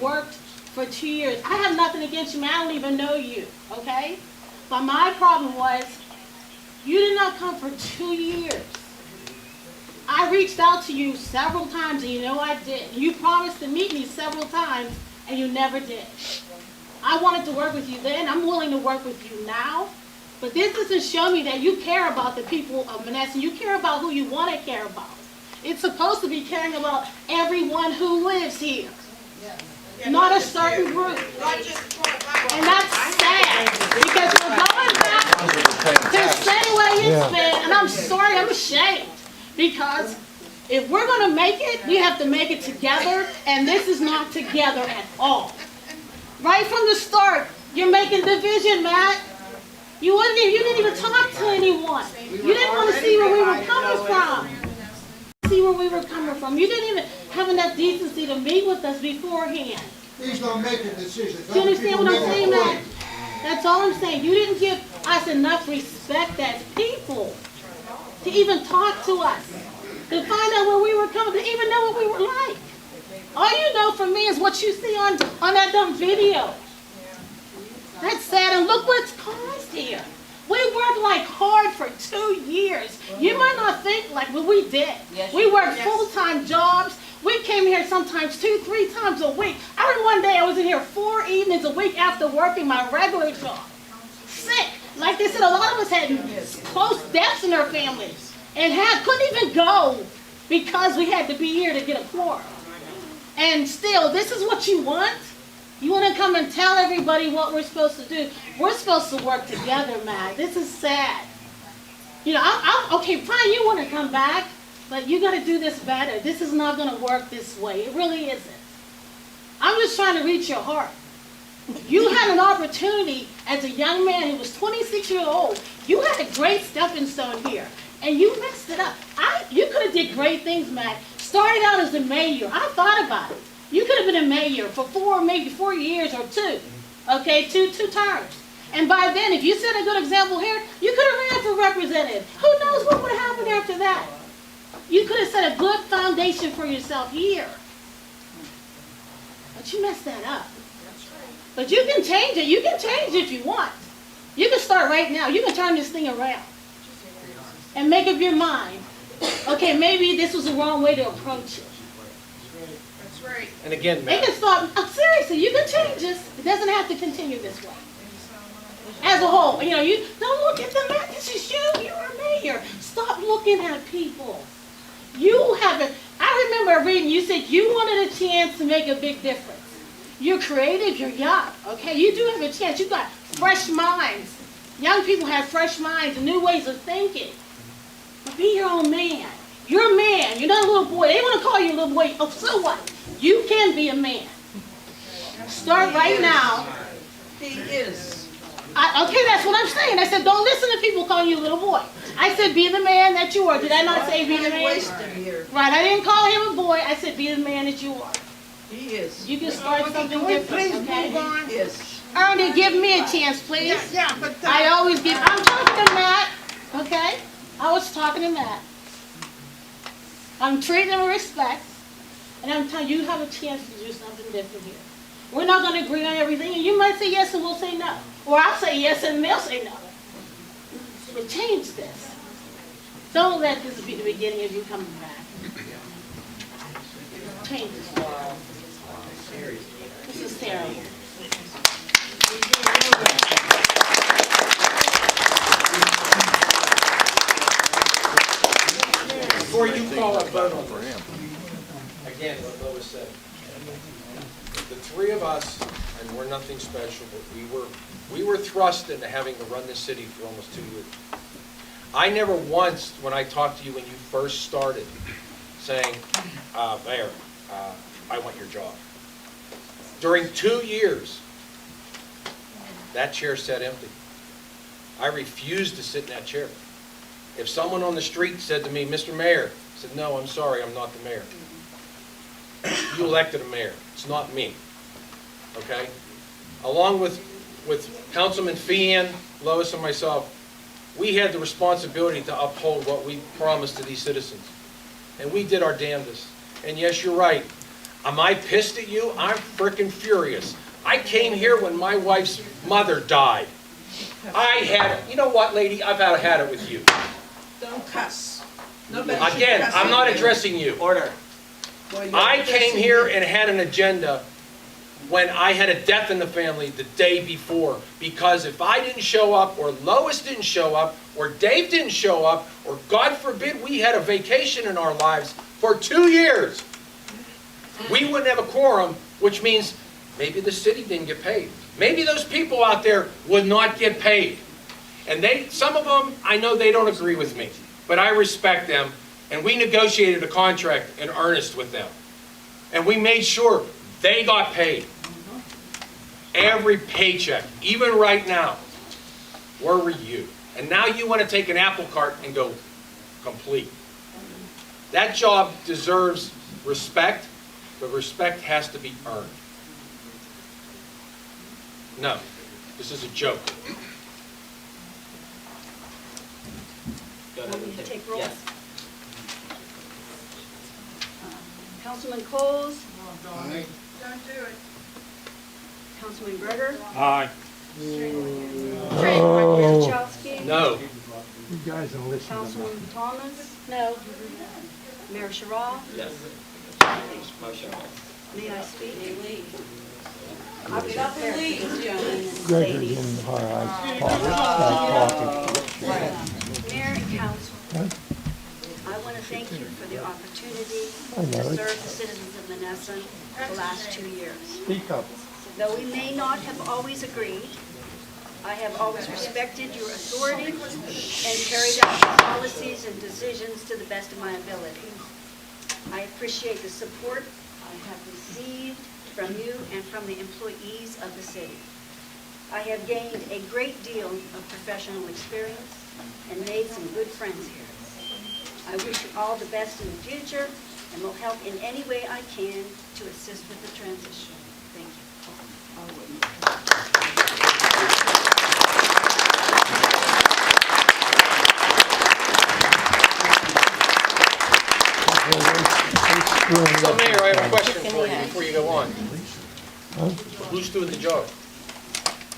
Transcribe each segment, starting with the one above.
worked for 2 years. I have nothing against you, man. I don't even know you, okay? But my problem was, you did not come for 2 years. I reached out to you several times, and you know I did. You promised to meet me several times, and you never did. I wanted to work with you then. I'm willing to work with you now. But this doesn't show me that you care about the people of Menneson. You care about who you want to care about. It's supposed to be caring about everyone who lives here, not a certain group. And that's sad, because we're going back to the same way it's been, and I'm sorry, I'm ashamed, because if we're going to make it, we have to make it together, and this is not together at all. Right from the start, you're making division, Matt. You didn't even talk to anyone. You didn't want to see where we were coming from. You didn't even have enough decency to meet with us beforehand. He's not making decisions. Do you understand what I'm saying, Matt? That's all I'm saying. You didn't give us enough respect as people to even talk to us, to find out where we were coming, to even know what we were like. All you know from me is what you see on that dumb video. That's sad, and look what's caused here. We worked like hard for 2 years. You might not think like what we did. We worked full-time jobs. We came here sometimes 2-3 times a week. I remember one day I was in here 4 evenings a week after working my regular job. Sick. Like they said, a lot of us had close deaths in our families and couldn't even go because we had to be here to get a quorum. And still, this is what you want? You want to come and tell everybody what we're supposed to do? We're supposed to work together, Matt. This is sad. You know, okay, fine, you want to come back, but you got to do this better. This is not going to work this way. It really isn't. I'm just trying to reach your heart. You had an opportunity as a young man who was 26 years old. You had a great stepping stone here, and you messed it up. You could have did great things, Matt. Started out as the mayor. I thought about it. You could have been a mayor for maybe 4 years or 2. Okay, two terms. And by then, if you set a good example here, you could have ran for representative. Who knows what would have happened after that? You could have set a good foundation for yourself here. But you messed that up. But you can change it. You can change it if you want. You can start right now. You can turn this thing around. And make up your mind. Okay, maybe this was the wrong way to approach it. Right. And again, They Matt, can start, seriously, you can change this. It doesn't have to continue this way. As a whole, you know, you don't look at them, Matt. This is you. You're a mayor. Stop looking at people. You haven't, I remember reading, you said you wanted a chance to make a big difference. You're creative, you're young, okay? You do have a chance. You've got fresh minds. Young people have fresh minds and new ways of thinking. But be your own man. You're a man. You're not a little boy. They want to call you a little boy. Oh, so what? You can be a man. Start right now. He is. Okay, that's what I'm saying. I said, don't listen to people calling you a little boy. I said, be the man that you are. Did I not say be the man? Right, I didn't call him a boy. I said, be the man that you are. He is. You can start something different, okay? Yes. Ernie, give me a chance, please. But I always give. I'm talking to Matt, okay? I was talking to Matt. I'm treating him with respect, and I'm telling you, you have a chance to do something different here. We're not going to agree on everything, and you might say yes and we'll say no. Or I'll say yes and they'll say no. But change this. Don't let this be the beginning of you coming back. Change this. This is terrible. before you call a vote on this, again, what Lois said, the three of us, and we're nothing special, but we were thrust into having to run this city for almost 2 years. I never once, when I talked to you when you first started, saying, Mayor, I want your job. During 2 years, that chair sat empty. I refused to sit in that chair. If someone on the street said to me, Mr. Mayor, I said, no, I'm sorry, I'm not the mayor. You elected a mayor. It's not me. Okay? Along with Councilman Fian, Lois, and myself, we had the responsibility to uphold what we promised to these citizens. And we did our damnedest. And yes, you're right. Am I pissed at you? I'm frickin' furious. I came here when my wife's mother died. You know what, lady? I've had it with you. Don't cuss. Nobody should Again, cuss I'm not here. addressing you. Order. Well, you're I came addressing here me. and had an agenda when I had a death in the family the day before. Because if I didn't show up, or Lois didn't show up, or Dave didn't show up, or God forbid we had a vacation in our lives for 2 years, we wouldn't have a quorum, which means maybe the city didn't get paid. Maybe those people out there would not get paid. And some of them, I know they don't agree with me, but I respect them, and we negotiated a contract in earnest with them. And we made sure they got paid. Every paycheck, even right now. Where were you? And now you want to take an apple cart and go complete. That job deserves respect, but respect has to be earned. No, this is a joke. Want me to take roll? Yes. Councilman Coles, Don't do it. Councilman Gregor, Aye. Wojciechowski, No. You guys don't listen to me. Councilman Thomas, No. Mayor Sherrod. Yes. Motion. May I speak? I was up and leave, Joan. Gregory's in the high talking. Mayor and council, I want to thank you for the opportunity I know to it. serve the citizens of Menneson the last 2 years. Speak up. Though we may not have always agreed, I have always respected your authority and carried out your policies and decisions to the best of my ability. I appreciate the support I have received from you and from the employees of the city. I have gained a great deal of professional experience and made some good friends here. I wish you all the best in the future and will help in any way I can to assist with the transition. Thank you. So Mayor, I have a question for you before you go on. Who's doing the job?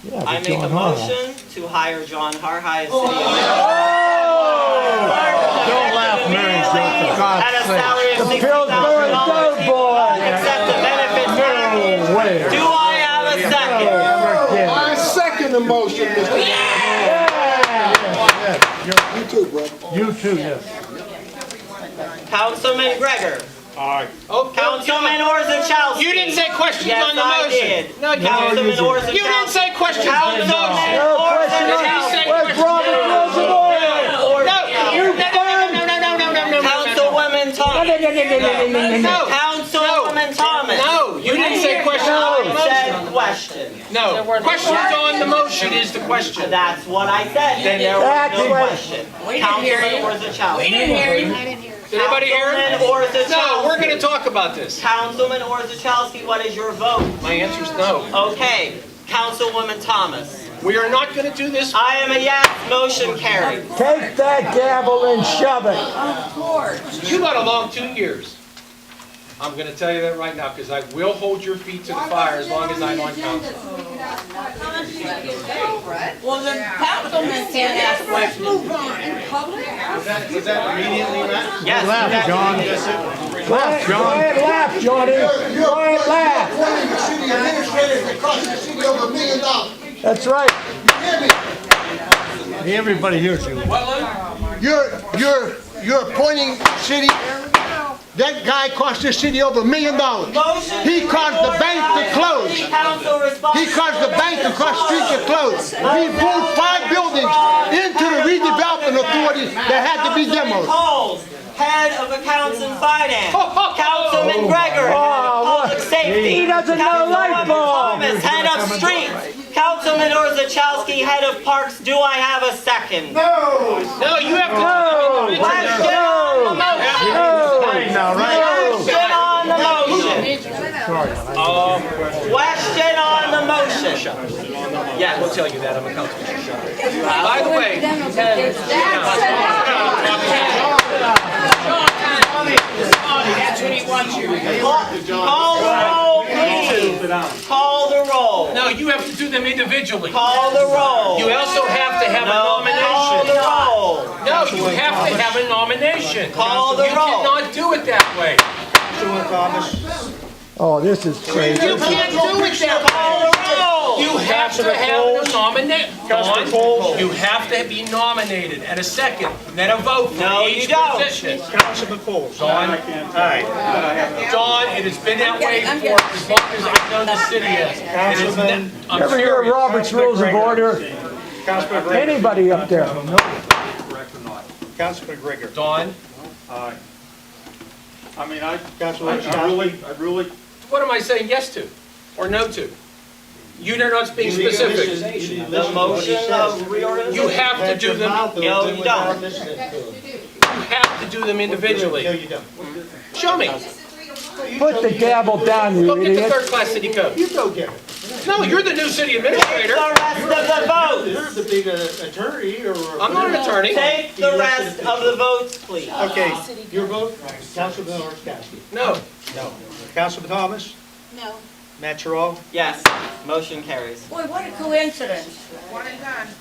Yeah, I but make a John Hall. motion to hire John Harhide as city Don't laugh, Mary Jo, for God's at a sake. salary of The Pillsbury $60,000. Doughboy. Except the benefits package. No way. Do I have a second? I second the motion, Mr. You too, brother. You too, yes. Councilman Gregor. Aye. Oh, Councilman Orzechowski. You didn't say questions Yes, on the I motion. did. No, you Councilman didn't. Orzechowski. You didn't say questions on the Councilman motion. No question. Orzechowski. Where's Robert Rules of Order? No. Councilwoman Thomas. No. Councilwoman Thomas. No, you didn't say questions on the I motion. said question. No, questions on the motion is the question. That's what I said. Then there was That's no right. question. Councilman Orzechowski. Did anybody hear Councilman it? Orzechowski. No, we're gonna talk about this. Councilman Orzechowski, what is your vote? My answer's no. Okay. Councilwoman Thomas. We are not gonna do this. I am a yes. Motion carried. Take that gavel and shove it. You got a long 2 years. I'm gonna tell you that right now, because I will hold your feet to the fire as long as I'm on council. Well, the councilman can't ask questions. Was that immediately, Matt? Yes. Laugh, John. Laugh, John. Go ahead, laugh, Johnny. Go ahead, laugh. Appointing the city administrator that cost the city over $1 million. That's right. You hear me? Everybody hears you. You're appointing city, that guy cost the city over $1 million. Motion. He caused the bank to close. Council response. He caused the bank across the street to close. He moved 5 buildings into the redevelopment authority that had to be demoed. Coles, head of accounts and finance. Councilman Gregor, head of public safety. He doesn't know light Councilwoman bulbs. Thomas, head of streets. Councilman Orzechowski, head of parks. Do I have a second? No, you have to. Question on the motion. Now, right? Question on the motion. Question on the motion. We'll Yes. tell you that, I'm a councilman. By the way, what he wants you to do. Call the roll, please. Call the roll. No, you have to do them individually. Call the roll. You also have to have a Call nomination. the roll. No, you have to have a nomination. Call the You roll. cannot do it that way. Oh, this is crazy. You can't do it that Call way. the roll. You have to have a nomination. Councilman Coles. You have to be nominated at a second, then a vote for No, you each don't. position. Councilman Coles. Dawn, Dawn, it has been that way for as long as I've known the city is. It is ne- I'm Ever hear of serious. Robert's Rules of Order? Anybody up there? Councilman Grigger. Dawn, I mean, I Councilman really, what am I saying yes to or no to? You're not being specific. The motion of reorganization. You have to do them, No, you don't. you have to do them individually. you don't. Show me. Put the gavel down, you Go get the idiot. third class city code. You go get it. No, you're the new city Take administrator. the rest of the votes. You're the big attorney or. I'm not an attorney. Take the rest of the votes, please. Okay, your vote, Councilman Orzachowski. No. No. Councilman Thomas? No. Matt Terrell? Yes, motion carries. Boy, what a coincidence.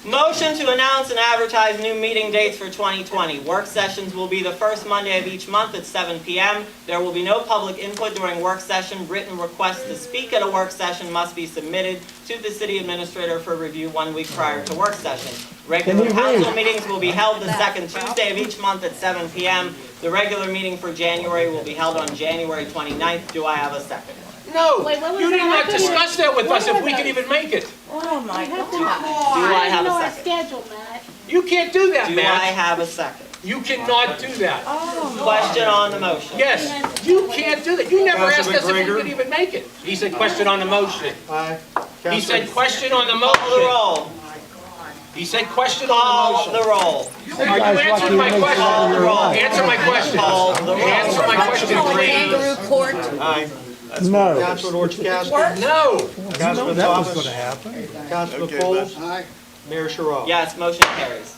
Motion to announce and advertise new meeting dates for 2020. Work sessions will be the first Monday of each month at 7 p.m. There will be no public input during work session. Written requests to speak at a work session must be submitted to the city administrator for review 1 week prior to work session. Regular Can you read? council meetings will be held the second Tuesday of each month at 7 p.m. The regular meeting for January will be held on January 29th. Do I have a second? No, Wait, what was you did that? not I couldn't- discuss that with what us if were we could those? even make it. Oh, my God. Do I have know a our second? schedule, Matt. You can't do that, Do I Matt. have a second? You cannot do that. Question on the motion. Yes, you can't do that. You never asked us if we Councilman could even make it. He said question on the motion. Aye. He said question on the Call the motion. roll. He said question on Call the the motion. roll. Are you Guys, answering my lucky to make question? it your life. Answer my question. Call the roll. Answer my question, Kangaroo please. court. Aye. No. Councilman Orzachowski? No. Councilman That was Thomas? gonna happen. Councilman Coles? Mayor Sherrod? Yes, motion carries.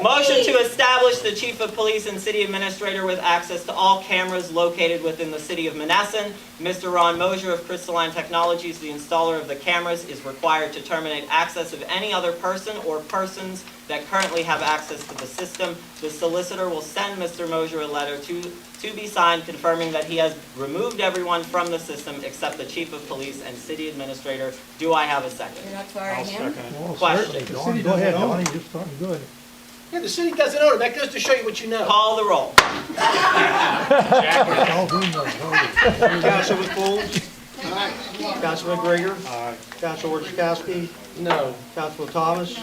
Motion to establish the chief of police and city administrator with access to all cameras located within the city of Menneson. Mr. Ron Mosier of Crystalline Technologies, the installer of the cameras, is required to terminate access of any other person or persons that currently have access to the system. The solicitor will send Mr. Mosier a letter to be signed confirming that he has removed everyone from the system except the chief of police and city administrator. Do I have a second? You're not firing him? Question. Dawn, go ahead, Donnie, you're starting good. Yeah, the city doesn't own it. That goes to show you what you know. Call the roll. Oh, who knows? Councilman Coles? Councilman Grigger? Councilman Orzachowski? No. Councilman Thomas?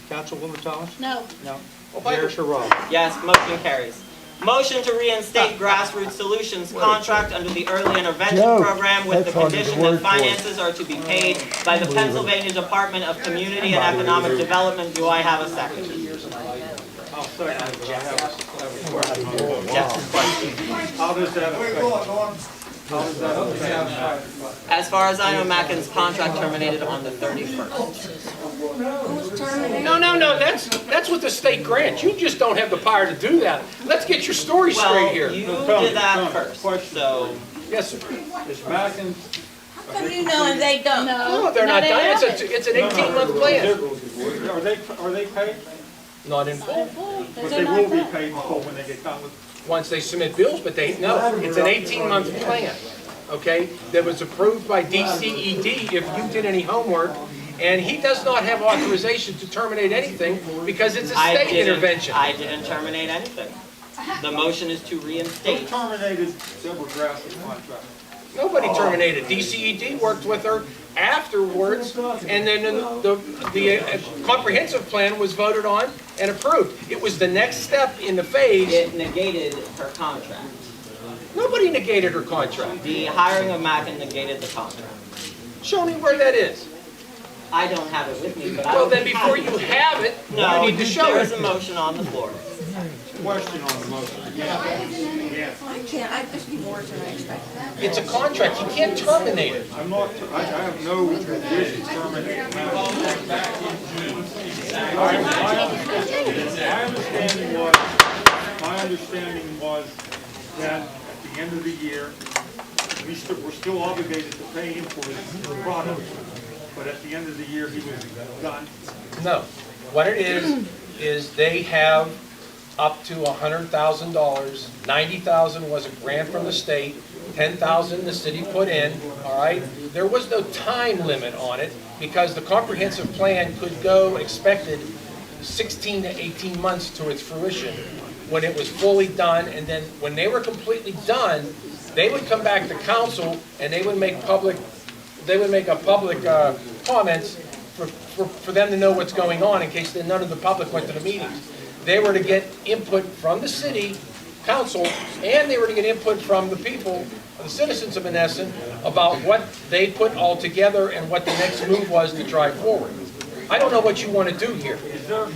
Councilwoman Thomas? No. No. Well, by Mayor the- Sherrod? Yes, motion carries. Motion to reinstate Grassroots Solutions contract under the Early Intervention Joe, Program with the that's hard to condition word that for it. finances are to be paid by the Pennsylvania Department of Community and Economic Development. Do I have a second? Yes, question. How does that As far as I know, Mackin's contract terminated on the 31st. No, that's what the state grants. You just don't have the power to do that. Let's get your story Well, straight here. you did that first, so Yes, sir. Is Mackin, How come you know and they don't? No, they're not they done. haven't. It's an 18-month plan. are they paid? Not in full. But they will be paid in full when they get done with. Once they submit bills, but no, it's an 18-month plan, okay? That was approved by DCED if you did any homework, and he does not have authorization to terminate anything because it's a state intervention. I didn't terminate anything. The motion is to Who reinstate. terminated Deborah Grass's contract? Nobody terminated. DCED worked with her afterwards, and then the comprehensive plan was voted on and approved. It was the next step in the phase. It negated her contract. Nobody negated her contract. The hiring of Mackin negated the contract. Show me where that is. I don't have it with me, but I Well, will then be before happy. you have it, No, you need to show there is it. a motion on the floor. Question on the motion. I can't, I just need more than I expected. It's a contract. You can't terminate it. I'm not, I have no wish to terminate my understanding was that at the end of the year, we're still obligated to pay him for his product, but at the end of the year, he was done. No. What it is they have up to $100,000. $90,000 was a grant from the state. $10,000 the city put in, all right? There was no time limit on it because the comprehensive plan could go expected 16 to 18 months to its fruition when it was fully done, and then when they were completely done, they would come back to council and they would make a public comments for them to know what's going on in case none of the public went to the meetings. They were to get input from the city council, and they were to get input from the people, the citizens of Menneson, about what they put all together and what the next move was to drive forward. I don't know what you want to do here. Is there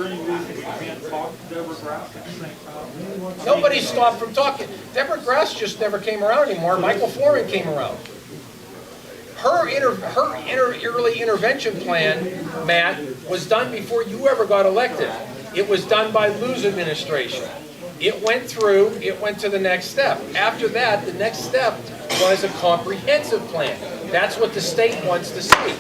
any reason we can't talk to Deborah Graff at the same time? Nobody stopped from talking. Deborah Grass just never came around anymore. Michael Foreman came around. Her early intervention plan, Matt, was done before you ever got elected. It was done by Lou's administration. It went through, it went to the next step. After that, the next step was a comprehensive plan. That's what the state wants to see.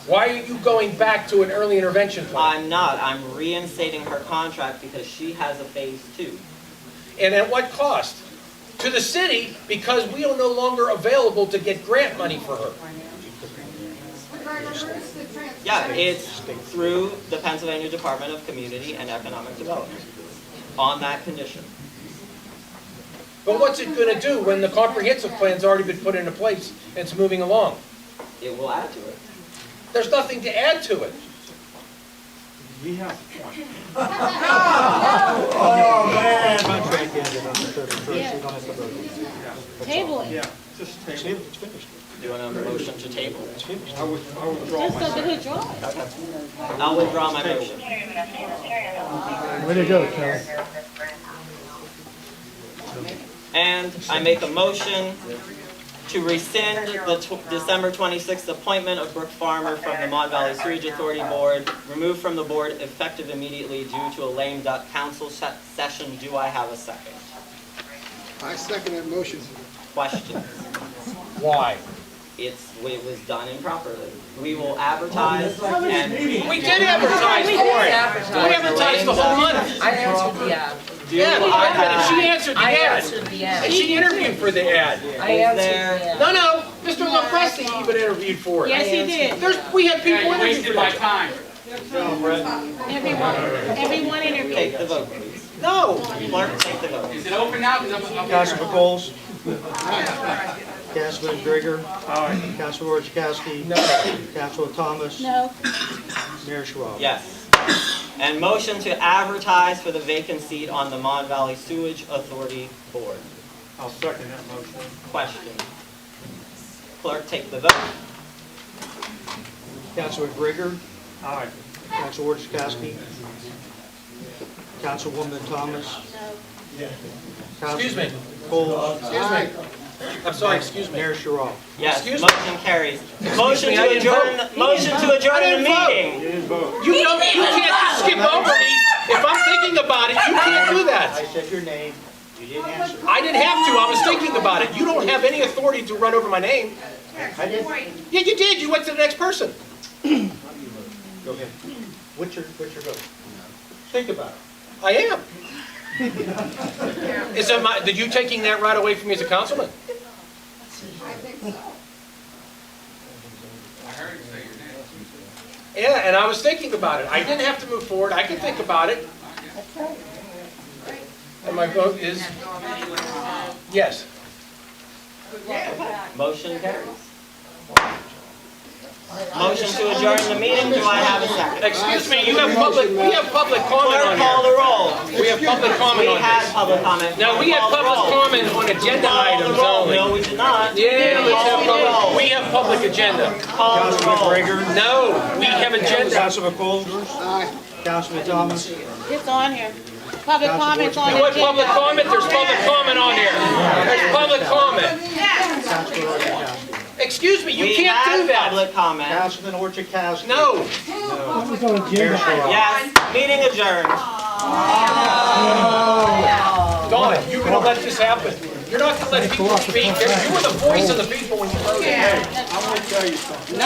Why are you going back to an early intervention plan? I'm not. I'm reinstating her contract because she has a phase 2. And at what cost? To the city, because we are no longer available to get grant money for her. Yeah, it's through the Pennsylvania Department of Community and Economic Development on that condition. But what's it going to do when the comprehensive plan's already been put into place and it's moving along? It will add to it. There's nothing to add to it. He has a point. Oh, man. Table it. Yeah, just table it. Do you want a motion to table? I would withdraw Just my so second. withdraw it. I'll withdraw my motion. Way to go, Kelly. And I make a motion to rescind the December 26th appointment of Brooke Farmer from the Mon Valley Sewage Authority Board, removed from the board effective immediately due to a lame duck council session. Do I have a second? I second that motion. Questions? Why? It was done improperly. We will advertise and... We did advertise for it. We advertised the whole month. I answered the ad. Yeah, she answered the I ad. answered the ad. And she interviewed for the ad. I answered the ad. No, Mr. LaPresti even interviewed for it. Yes, he did. We had people interviewed for that. time. Everyone interviewed. Take the vote, please. No. Clerk, take the vote. Is it open now? Councilman Bowles. Councilman Grigger. Councilor Chakowski. No. Councilor Thomas. No. Mayor Schwab. Yes. And motion to advertise for the vacant seat on the Mon Valley Sewage Authority Board. I'll second that motion. Question. Clerk, take the vote. Councilor Grigger. Aye. Councilor Chakowski. Councilwoman Thomas. Excuse me. Bowles. Excuse me. I'm sorry, excuse me. Mayor Schwab. Yes, Excuse me? motion carries. Motion me, I to didn't adjourn, vote. motion to adjourn the didn't vote. meeting. You didn't vote. You can't just skip over me. If I'm thinking about it, you can't do I that. said your name. You didn't answer. I didn't have to. I was thinking about it. You don't have any authority to run over my name. I did. Yeah, you did. You went to the next person. Go ahead. What's your vote? Think about it. I am. Is that my, did you taking that right away from me as a councilman? Yeah, and I was thinking about it. I didn't have to move forward. I can think about it. And my vote is yes. Motion carries. Motion to adjourn the meeting. Do I have a second? Excuse me, we have public comment Clerk, on call here. the roll. We have public comment We on had this. public comment. Now, we had Call the public roll. comment on agenda Call the items roll. only. No, we did not. Yeah, let's Call have the roll. public, we have public agenda. Call the roll. Grigger. No, we have agenda. Councilman Bowles. Councilman Thomas. It's on here. Public comments on You the want public agenda. comment? There's public comment on here. There's public comment. Councilor Chakowski. Excuse me, you We can't do had that. public comment. Councilman Orchakowski. No. Mayor Schwab. Yes, meeting adjourned. Dawn, you're gonna let this happen. You're not gonna let people speak. You were the voice of the people when you wrote it. Hey, I'm gonna tell you something.